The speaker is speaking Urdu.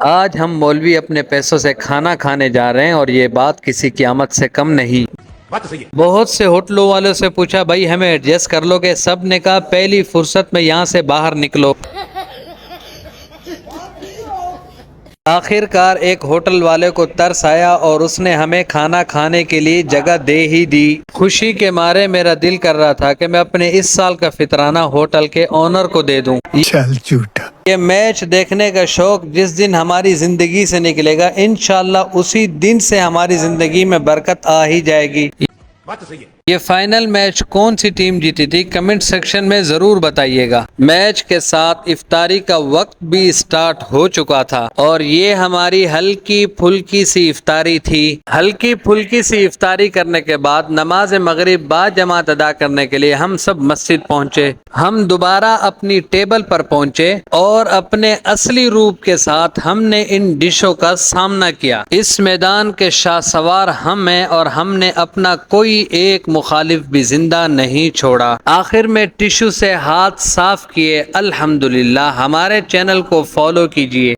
آج ہم مولوی اپنے پیسوں سے کھانا کھانے جا رہے ہیں اور یہ بات کسی قیامت سے کم نہیں۔ بہت سے ہوٹلوں والوں سے پوچھا بھائی ہمیں ایڈجسٹ کر لو گے؟ سب نے کہا پہلی فرصت میں یہاں سے باہر نکلو۔ آخر کار ایک ہوٹل والے کو ترس آیا اور اس نے ہمیں کھانا کھانے کے لیے جگہ دے ہی دی۔ خوشی کے مارے میرا دل کر رہا تھا کہ میں اپنے اس سال کا فطرانہ ہوٹل کے اونر کو دے دوں۔ چل جھوٹا۔ یہ میچ دیکھنے کا شوق جس دن ہماری زندگی سے نکلے گا انشاءاللہ اسی دن سے ہماری زندگی میں برکت آ ہی جائے گی۔ یہ فائنل میچ کون سی ٹیم جیتی تھی کمنٹ سیکشن میں ضرور بتائیے گا۔ میچ کے ساتھ افطاری کا وقت بھی سٹارٹ ہو چکا تھا اور یہ ہماری ہلکی پھلکی سی افطاری تھی۔ ہلکی پھلکی سی افطاری کرنے کے بعد نماز مغرب با جماعت ادا کرنے کے لیے ہم سب مسجد پہنچے۔ ہم دوبارہ اپنی ٹیبل پر پہنچے اور اپنے اصلی روپ کے ساتھ ہم نے ان ڈشوں کا سامنا کیا۔ اس میدان کے شاہ سوار ہم ہیں اور ہم نے اپنا کوئی ایک مخالف بھی زندہ نہیں چھوڑا۔ آخر میں ٹشو سے ہاتھ صاف کیے۔ الحمدللہ۔ ہمارے چینل کو فالو کیجئے۔